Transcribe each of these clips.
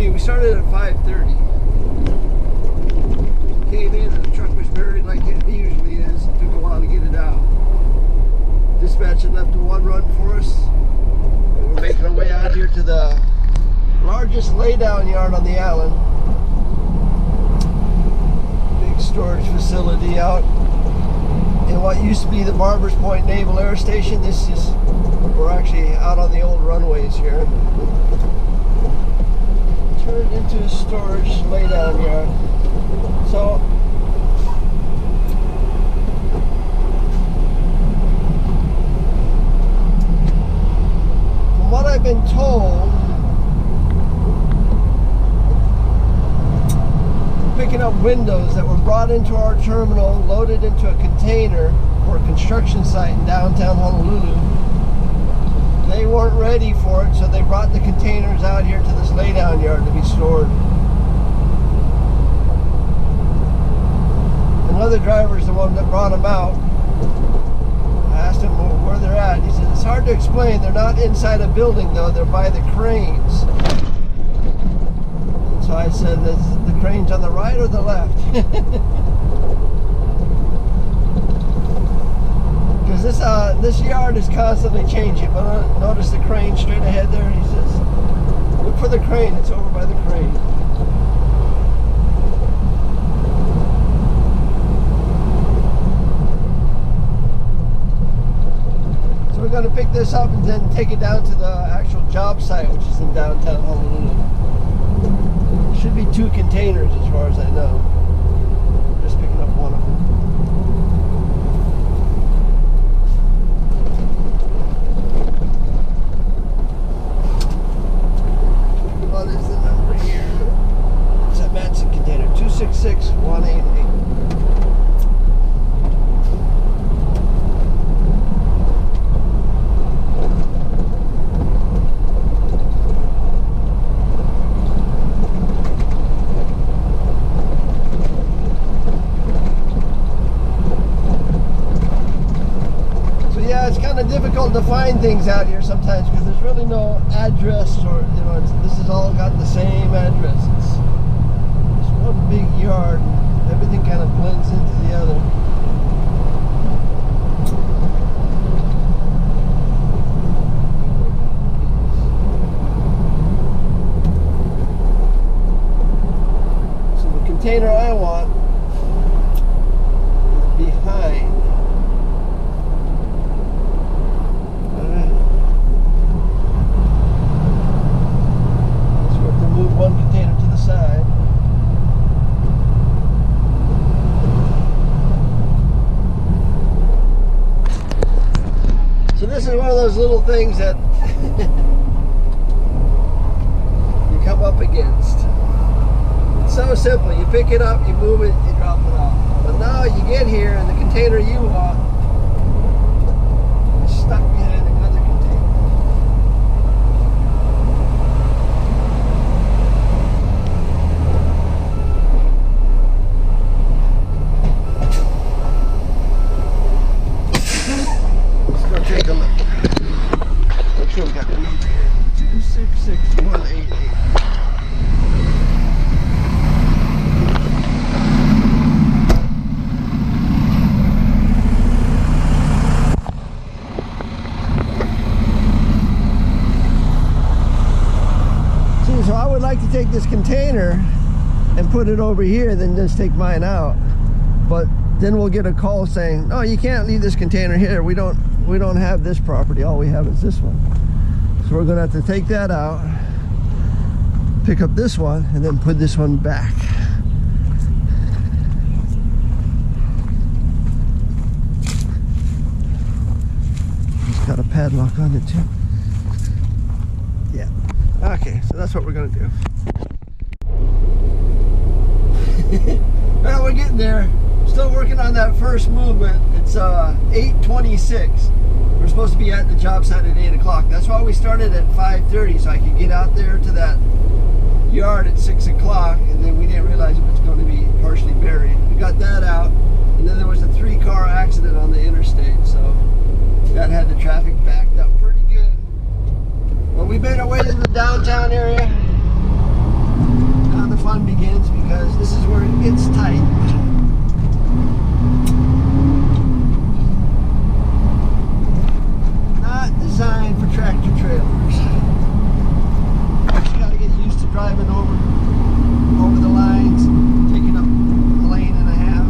We started at 5:30. Came in and the truck was buried like it usually is. It took a while to get it out. Dispatch had left a one run for us. And we're making our way out here to the largest laydown yard on the island. Big storage facility out in what used to be the Barbers Point Naval Air Station. We're actually out on the old runways here. Turned into a storage laydown yard. So from what I've been told, picking up windows that were brought into our terminal, loaded into a container for a construction site in downtown Honolulu. They weren't ready for it, so they brought the containers out here to this laydown yard to be stored. Another driver's the one that brought them out. I asked him where they're at. He said, it's hard to explain. They're not inside a building, though. They're by the cranes. And so I said, is the cranes on the right or the left? This yard is constantly changing, but notice the crane straight ahead there. He says, look for the crane. It's over by the crane. So we're going to pick this up and then take it down to the actual job site, which is in downtown Honolulu. There should be 2 containers as far as I know. We're just picking up one of them. What is the number here? It's a Matson container, 266188. So yeah, it's kind of difficult to find things out here sometimes because there's really no address, or this is all got the same address. It's one big yard, and everything kind of blends into the other. So the container I want is behind. One container to the side. So this is one of those little things that you come up against. It's so simple. You pick it up, you move it, you drop it off. But now you get here and the container you want is stuck behind another container. Take a look. Make sure we got the number here. 266188. would like to take this container and put it over here, then just take mine out. But then we'll get a call saying, no, you can't leave this container here. We don't have this property. All we have is this one. So we're gonna have to take that out, pick up this one, and then put this one back. It's got a padlock on it too. Yeah. Okay, so that's what we're gonna do. Well, we're getting there. Still working on that first movement. It's 8:26. We're supposed to be at the job site at 8 o'clock. That's why we started at 5:30, so I could get out there to that yard at 6 o'clock, and then we didn't realize it was going to be partially buried. We got that out, and then there was a 3-car accident on the interstate, so that had the traffic backed up pretty good. Well, we made our way to the downtown area. Now the fun begins, because this is where it gets tight. Not designed for tractor trailers. You gotta get used to driving over the lines, taking up a lane and a half.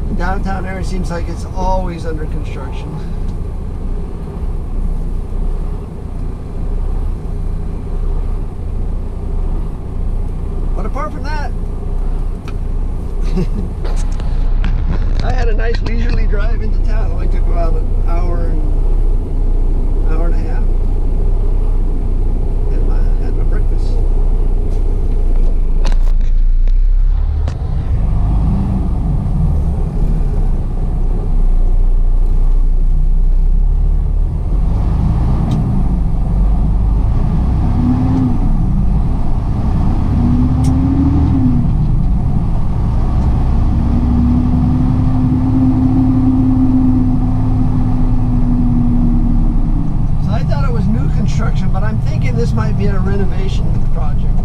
The downtown area seems like it's always under construction. But apart from that, I had a nice leisurely drive into town. It only took about an hour and a half. Had my breakfast. But I'm thinking this might be a renovation project.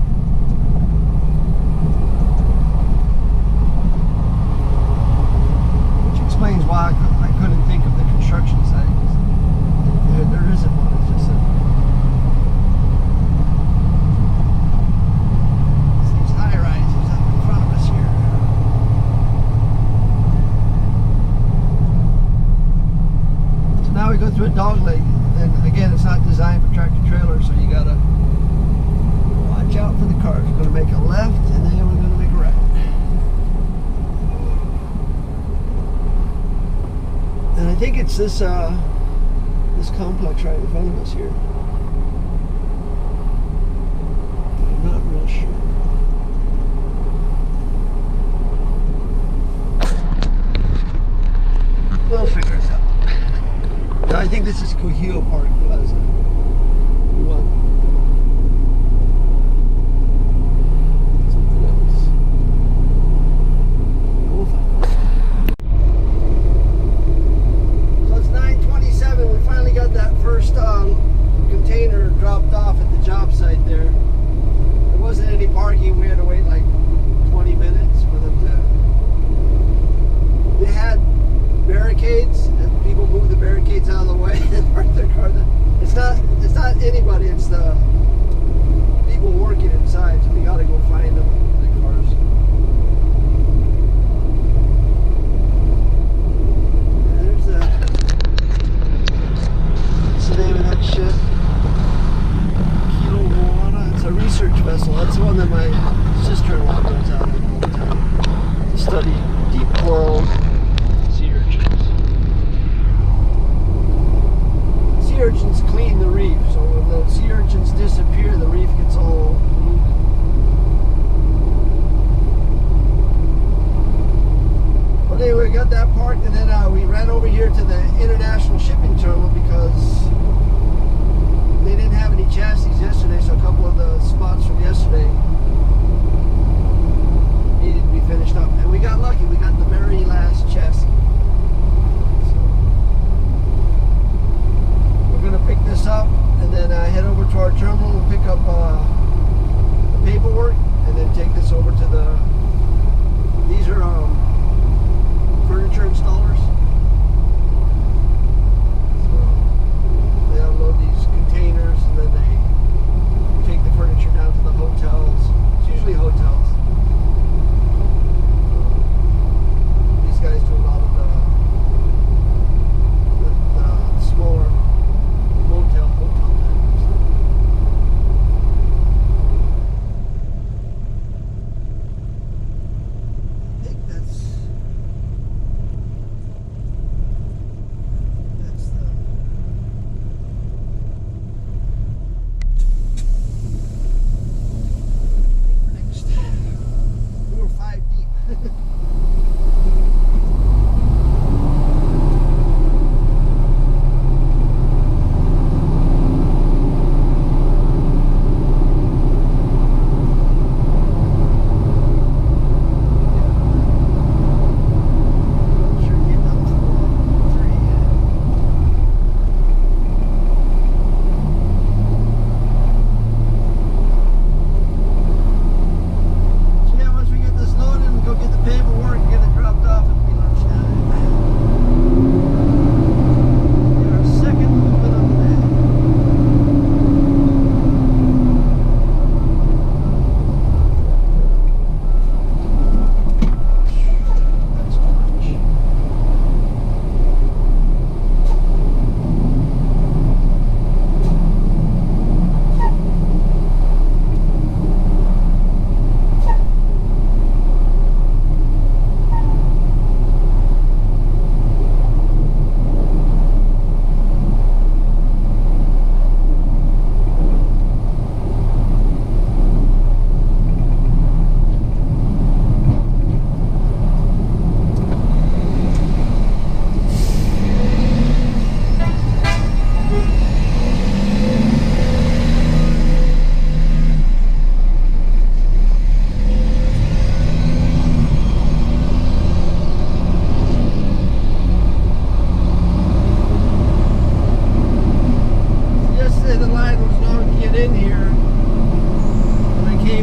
Which explains why I couldn't think of the construction site. There isn't one, it's just these high rises up in front of us here. So now we go through a dog leg. And again, it's not designed for tractor trailers, so you gotta watch out for the cars. We're gonna make a left, and then we're gonna make a right. And I think it's this this complex right in front of us here. I'm not real sure. We'll figure it out. I think this is Cohio Park Plaza. Something else. We'll find out. So it's 9:27. We finally got that first container dropped off at the job site there. There wasn't any parking. We had to wait like 20 minutes for them to. They had barricades, and people move the barricades out of the way and park their car there. It's not anybody, it's the people working inside, so we gotta go find them, the cars. What's the name of that ship? Kilo Moana. It's a research vessel. That's the one that my sister-in-law goes out on all the time to study deep coral. Sea urchins clean the reef, so when the sea urchins disappear, the reef gets all polluted. But anyway, we got that parked, and then we ran over here to the international shipping terminal because they didn't have any chassis yesterday, so a couple of the spots from yesterday needed to be finished up. And we got lucky, we got the very last chassis. We're going to pick this up and then head over to our terminal and pick up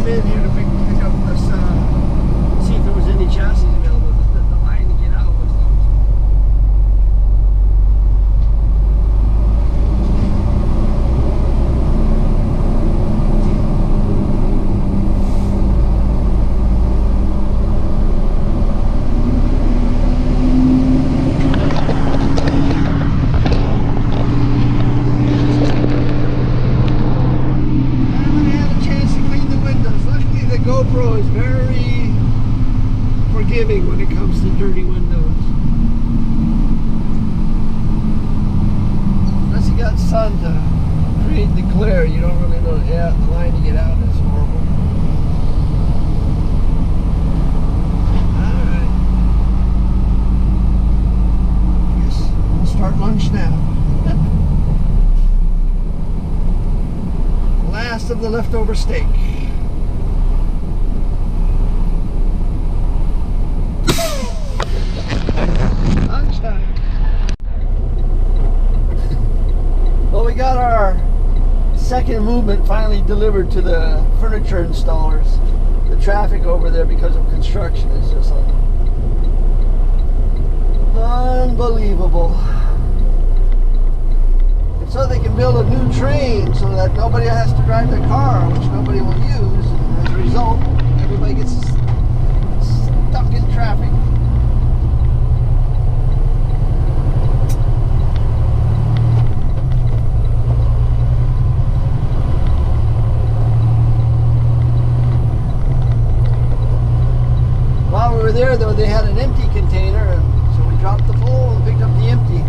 came in here to pick up this, see if there was any chassis available. The line to get out was GoPro is very forgiving when it comes to dirty windows. Unless you got sun to create the glare, you don't really know. Yeah, the line to get out is horrible. Alright. Guess we'll start lunch now. Last of the leftover steak. Well, we got our second movement finally delivered to the furniture installers. The traffic over there because of construction is just unbelievable. And so they can build a new train so that nobody has to drive their car, which nobody will use. And as a result, everybody gets stuck in traffic. While we were there, though, they had an empty container, and so we dropped the full and picked up the empty.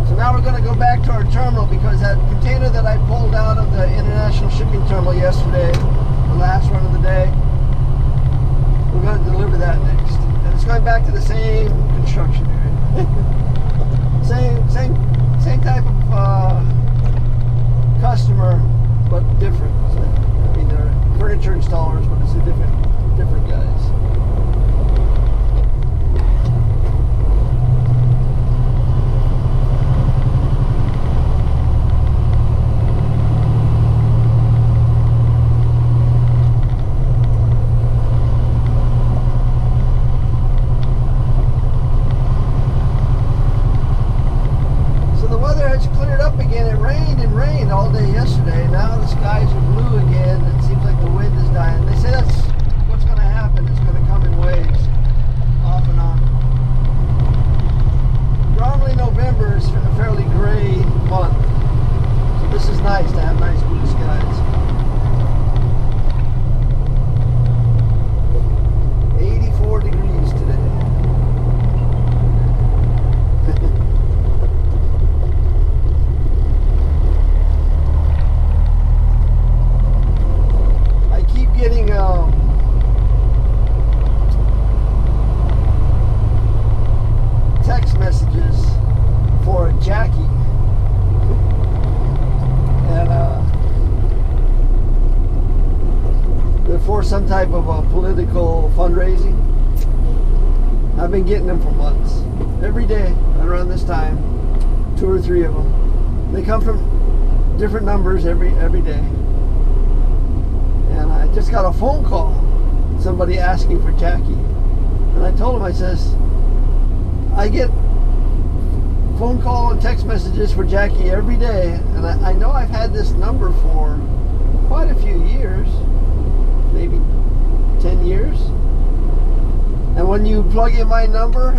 So now we're going to go back to our terminal because that container that I pulled out of the international shipping terminal yesterday, the last run of the day, we're going to deliver that next. And it's going back to the same construction area. same type of customer, but different. So, I mean, they're furniture installers, but it's a different guys. All day yesterday. Now the skies are blue again. It seems like the wind is dying. They say that's what's going to happen. It's going to come in waves, off and on. Normally November is a fairly gray month, so this is nice to have nice blue skies. 84 degrees today. Getting text messages for Jackie, and they're for some type of a political fundraising. I've been getting them for months, every day around this time, 2 or 3 of them. They come from different numbers every day. And I just got a phone call, somebody asking for Jackie. And I told him, I says, I get phone call and text messages for Jackie every day. And I know I've had this number for quite a few years, maybe 10 years. And when you plug in my number,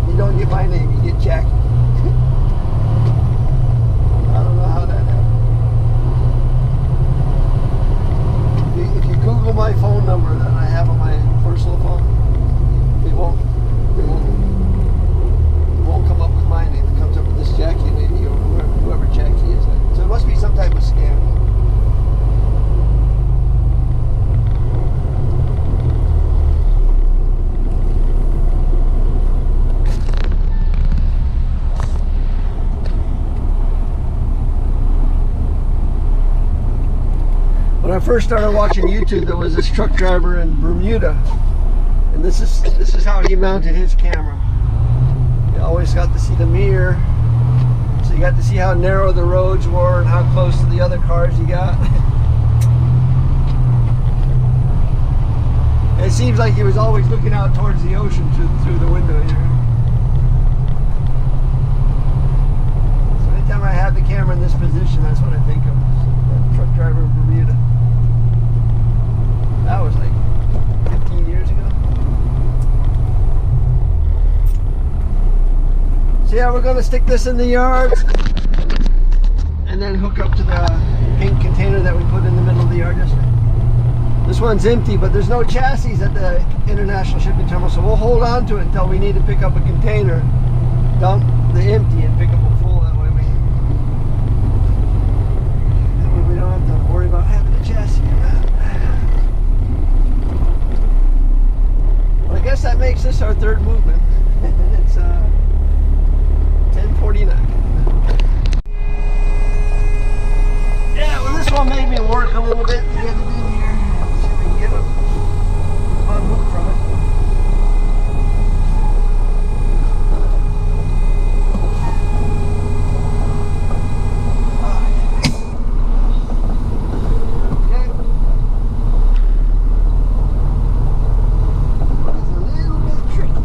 you don't get my name, you get Jackie. I don't know how that happened. If you Google my phone number that I have on my personal phone, it won't come up with my name. It comes up with this Jackie lady or whoever Jackie is. So it must be some type of scam. When I first started watching YouTube, there was this truck driver in Bermuda, and this is how he mounted his camera. You always got to see the mirror, so you got to see how narrow the roads were and how close to the other cars you got. seems like he was always looking out towards the ocean through the window here. So anytime I have the camera in this position, that's what I think of. That truck driver in Bermuda. That was like 15 years ago. So yeah, we're going to stick this in the yard and then hook up to the pink container that we put in the middle of the yard yesterday. This one's empty, but there's no chassis at the international shipping terminal, so we'll hold on to it until we need to pick up a container, dump the empty, and pick up a full. That way we don't have to worry about having a chassis around. Well, I guess that makes this our third movement. It's 10:49. Yeah, well, this one made me work a little bit to get it in here. Get a unhook from it. Okay. It's a little bit tricky.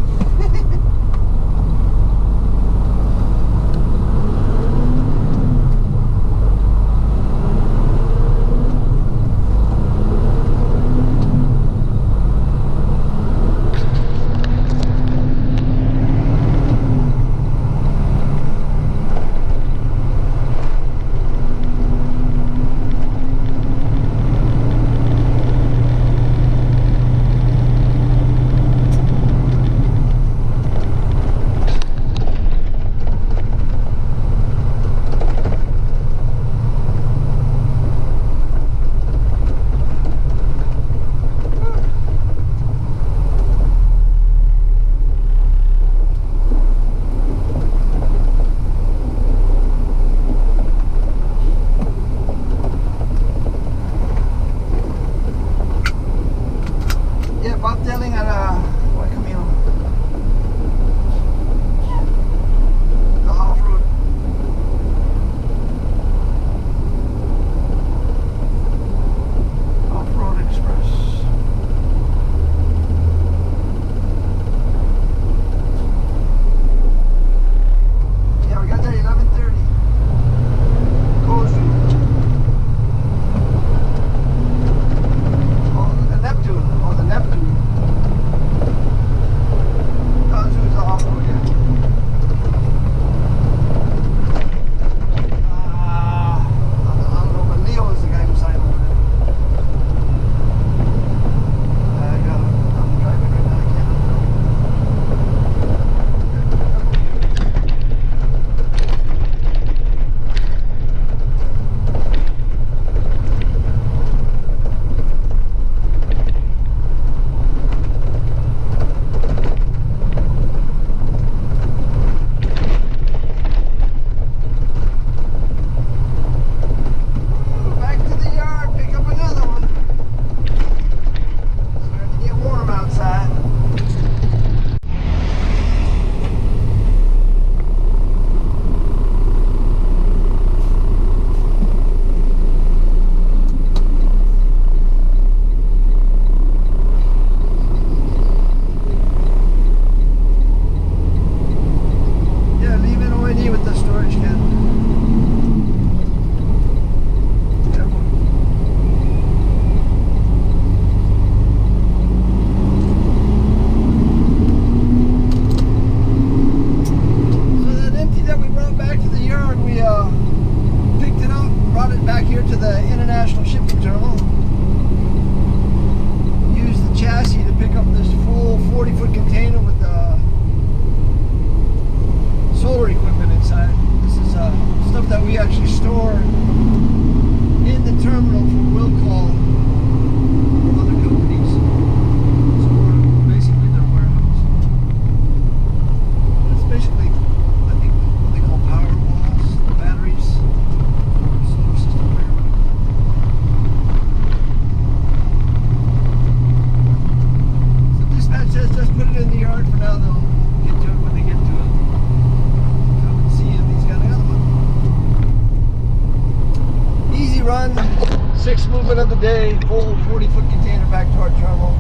Sixth movement of the day, full 40-foot container back to our terminal.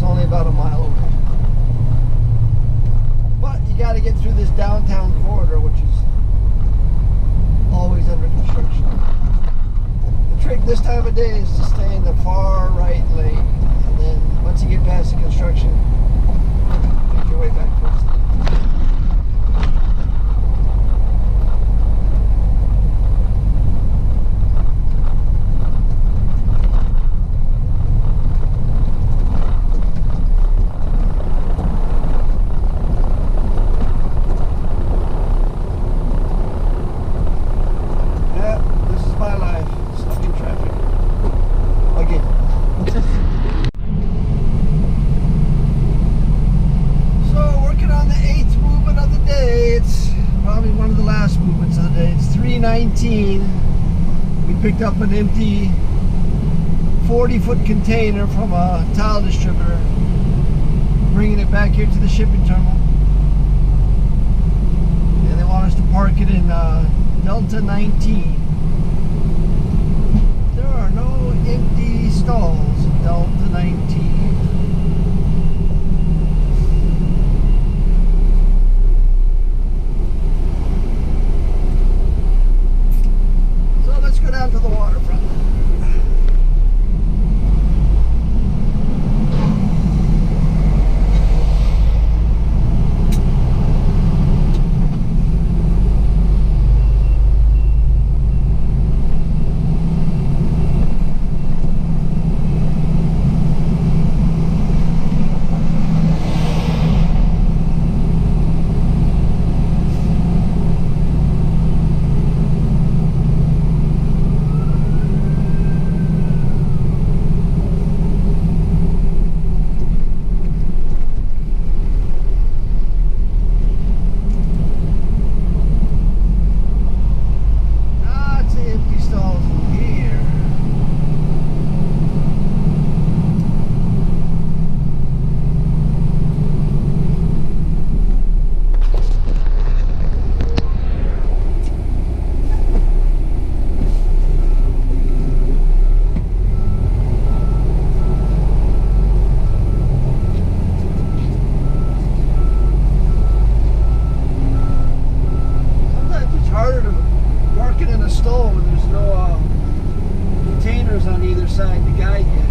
is only about a mile away. But you got to get through this downtown corridor, which is always under construction. The trick this time of day is to stay in the far right lane, and then once you get past the construction, make your way back towards the we picked up an empty 40-foot container from a tile distributor, bringing it back here to the shipping terminal, and they want us to park it in Delta 19. There are no empty stalls in Delta 19. Down to the waterfront. On either side to guide you.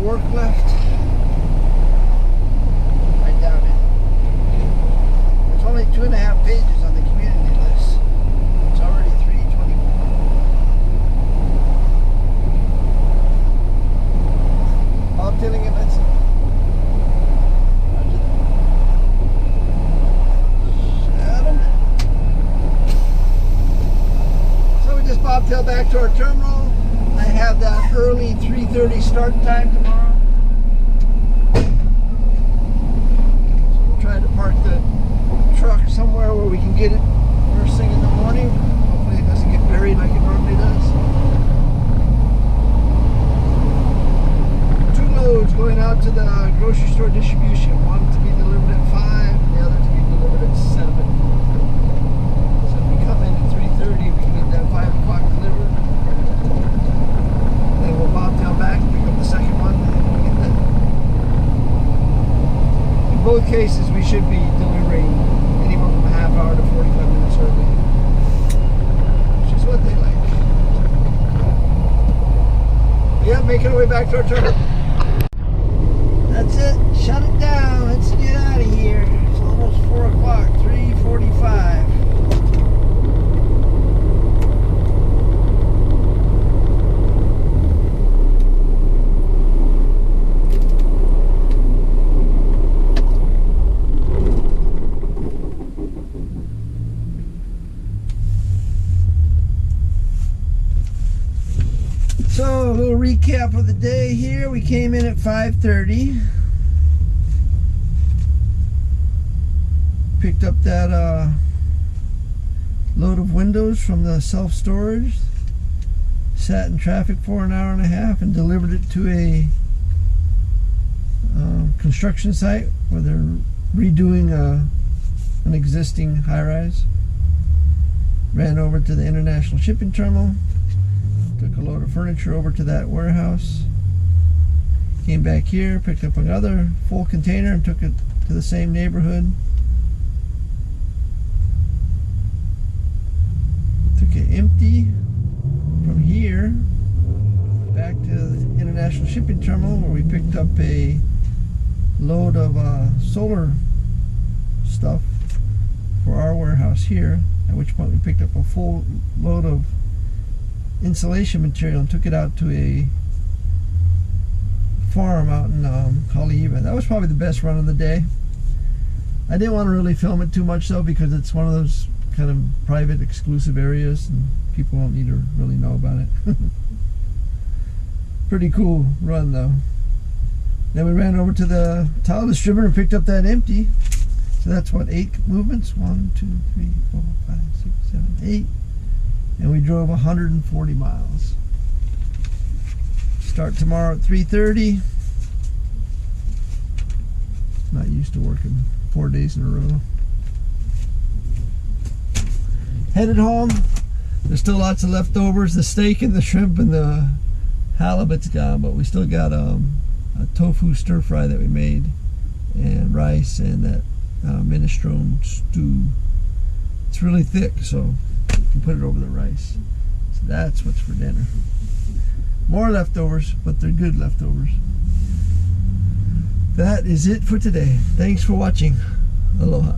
work left? I doubt it. There's only 2.5 pages on the community list. It's already 3:24. Bobtailing it, let's see. Roger that. Shut 'em. So we just bobtail back to our terminal. I have that early 3:30 start time tomorrow. So we'll try to park the truck somewhere where we can get it first thing in the morning. Hopefully it doesn't get buried like it normally does. 2 loads going out to the grocery store distribution. One to be delivered at 5 and the other to be delivered at 7. So if we come in at 3:30, we can get that 5 o'clock delivered. Then we'll bobtail back, pick up the second one, and we'll get that. In both cases, we should be delivering anywhere from a half hour to 45 minutes early, which is what they like. Yeah, making our way back to our terminal. That's it. Shut it down. Let's get out of here. It's almost 4 o'clock, 3:45. So, a little recap of the day here. We came in at 5:30. Picked up that load of windows from the self-storage. Sat in traffic for an hour and a half and delivered it to a construction site where they're redoing an existing high-rise. Ran over to the international shipping terminal. Took a load of furniture over to that warehouse. Came back here, picked up another full container and took it to the same neighborhood. Took it empty from here back to the international shipping terminal where we picked up a load of solar stuff for our warehouse here, at which point we picked up a full load of insulation material and took it out to a farm out in Haleiwa. That was probably the best run of the day. I didn't want to really film it too much though, because it's one of those kind of private exclusive areas and people don't need to really know about it. Pretty cool run though. Then we ran over to the tile distributor and picked up that empty. So that's what, 8 movements? 1, 2, 3, 4, 5, 6, 7, 8. And we drove 140 miles. Start tomorrow at 3:30. Not used to working 4 days in a row. Headed home. There's still lots of leftovers. The steak and the shrimp and the halibut's gone, but we still got a tofu stir fry that we made, and rice, and that minestrone stew. It's really thick, so you can put it over the rice. So that's what's for dinner. More leftovers, but they're good leftovers. That is it for today. Thanks for watching. Aloha.